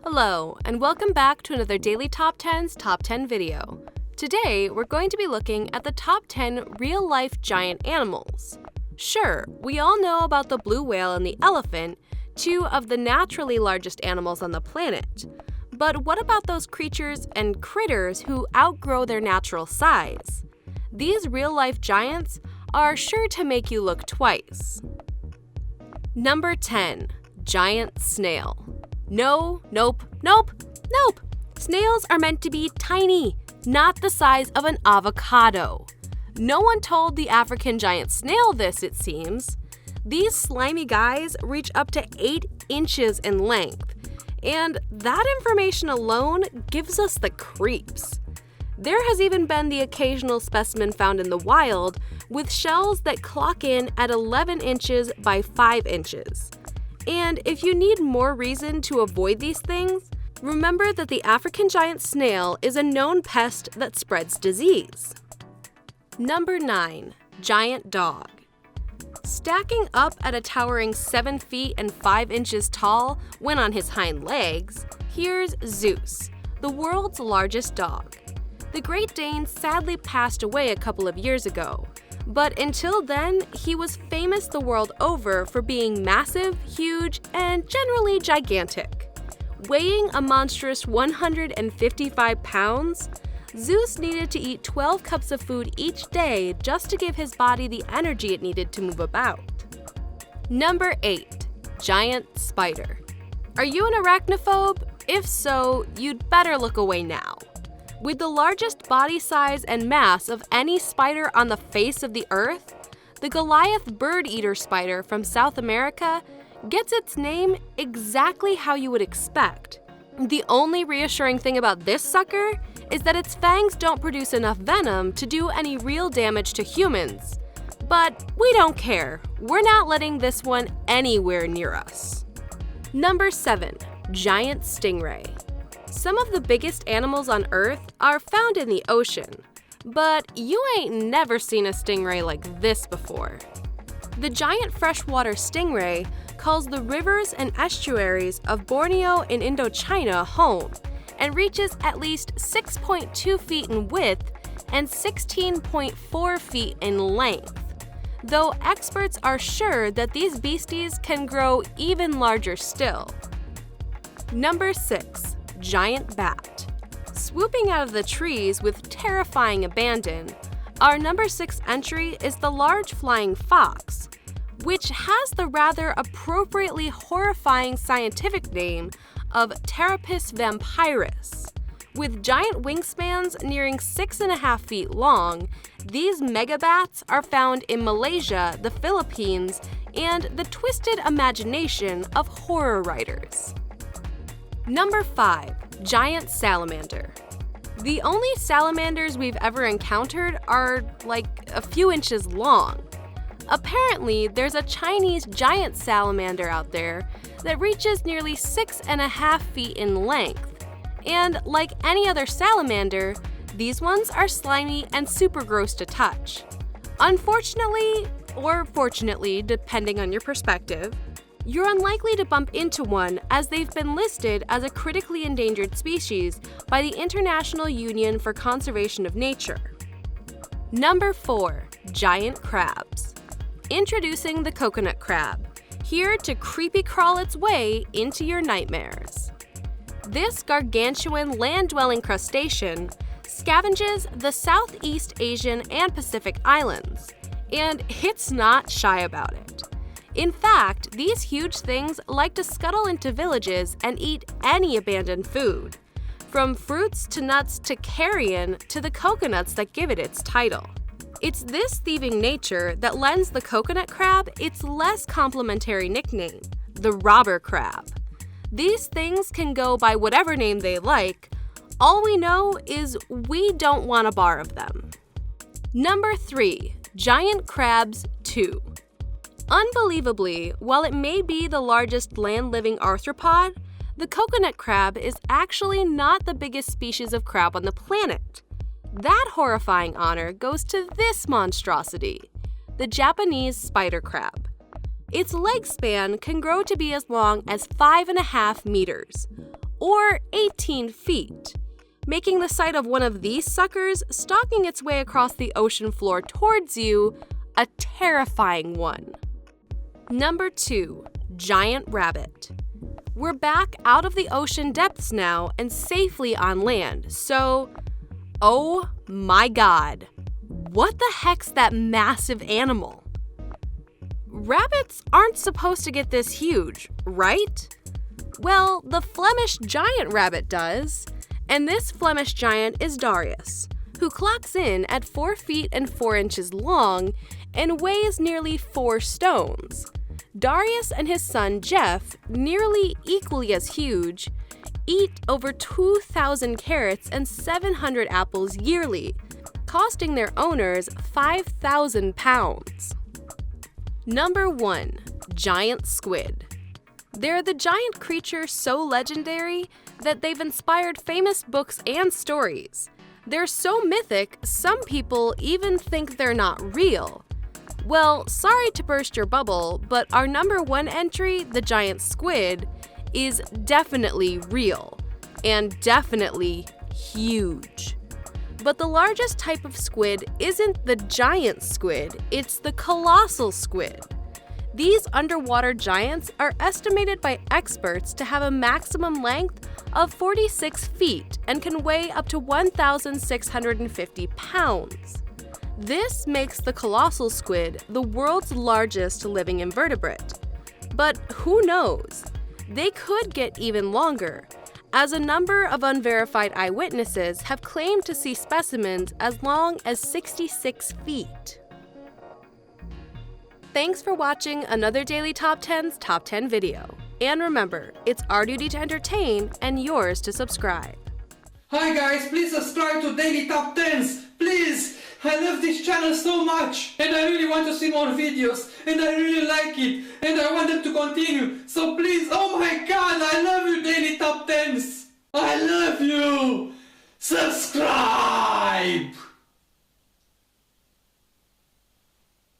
Hello, and welcome back to another Daily Top 10's Top 10 video. Today, we're going to be looking at the top 10 real-life giant animals. Sure, we all know about the blue whale and the elephant, two of the naturally largest animals on the planet. But what about those creatures and critters who outgrow their natural size? These real-life giants are sure to make you look twice. Number 10. Giant snail. Nope. Snails are meant to be tiny, not the size of an avocado. No one told the African giant snail this, it seems. These slimy guys reach up to 8 inches in length, and that information alone gives us the creeps. There has even been the occasional specimen found in the wild with shells that clock in at 11 inches by 5 inches. And if you need more reason to avoid these things, remember that the African giant snail is a known pest that spreads disease. Number 9. Giant dog. Stacking up at a towering 7 feet and 5 inches tall when on his hind legs, here's Zeus, the world's largest dog. The Great Dane sadly passed away a couple of years ago, but until then, he was famous the world over for being massive, huge, and generally gigantic. Weighing a monstrous 155 pounds, Zeus needed to eat 12 cups of food each day just to give his body the energy it needed to move about. Number 8. Giant spider. Are you an arachnophobe? If so, you'd better look away now. With the largest body size and mass of any spider on the face of the earth, the Goliath bird-eater spider from South America gets its name exactly how you would expect. The only reassuring thing about this sucker is that its fangs don't produce enough venom to do any real damage to humans. But we don't care. We're not letting this one anywhere near us. Number 7. Giant stingray. Some of the biggest animals on Earth are found in the ocean, but you ain't never seen a stingray like this before. The giant freshwater stingray calls the rivers and estuaries of Borneo in Indochina home and reaches at least 6.2 feet in width and 16.4 feet in length, though experts are sure that these beasties can grow even larger still. Number 6. Giant bat. Swooping out of the trees with terrifying abandon, our number 6 entry is the large flying fox, which has the rather appropriately horrifying scientific name of Pteropus vampirus. With giant wingspans nearing 6.5 feet long, these megabats are found in Malaysia, the Philippines, and the twisted imagination of horror writers. Number 5. Giant salamander. The only salamanders we've ever encountered are like a few inches long. Apparently, there's a Chinese giant salamander out there that reaches nearly 6.5 feet in length. And like any other salamander, these ones are slimy and super gross to touch. Unfortunately, or fortunately, depending on your perspective, you're unlikely to bump into one as they've been listed as a critically endangered species by the International Union for Conservation of Nature. Number 4. Giant crabs. Introducing the coconut crab, here to creepy crawl its way into your nightmares. This gargantuan land-dwelling crustacean scavenges the Southeast Asian and Pacific islands, and it's not shy about it. In fact, these huge things like to scuttle into villages and eat any abandoned food, from fruits to nuts to carrion to the coconuts that give it its title. It's this thieving nature that lends the coconut crab its less complimentary nickname, the robber crab. These things can go by whatever name they like. All we know is we don't want a bar of them. Number 3. Giant crabs 2. Unbelievably, while it may be the largest land-living arthropod, the coconut crab is actually not the biggest species of crab on the planet. That horrifying honor goes to this monstrosity, the Japanese spider crab. Its leg span can grow to be as long as 5.5 meters, or 18 feet, making the sight of one of these suckers stalking its way across the ocean floor towards you a terrifying one. Number 2. Giant rabbit. We're back out of the ocean depths now and safely on land, so oh my god, what the heck's that massive animal? Rabbits aren't supposed to get this huge, right? Well, the Flemish giant rabbit does, and this Flemish giant is Darius, who clocks in at 4 feet and 4 inches long and weighs nearly 4 stones. Darius and his son Jeff, nearly equally as huge, eat over 2,000 carrots and 700 apples yearly, costing their owners 5,000 pounds. Number 1. Giant squid. They're the giant creature so legendary that they've inspired famous books and stories. They're so mythic, some people even think they're not real. Well, sorry to burst your bubble, but our number 1 entry, the giant squid, is definitely real and definitely huge. But the largest type of squid isn't the giant squid, it's the colossal squid. These underwater giants are estimated by experts to have a maximum length of 46 feet and can weigh up to 1,650 pounds. This makes the colossal squid the world's largest living invertebrate. But who knows? They could get even longer, as a number of unverified eyewitnesses have claimed to see specimens as long as 66 feet. Thanks for watching another Daily Top 10's Top 10 video. And remember, it's our duty to entertain and yours to subscribe. Hi guys, please subscribe to Daily Top 10s, please! I love this channel so much and I really want to see more videos and I really like it and I want them to continue. So please, oh my god, I love you Daily Top 10s! I love you! Subscribe!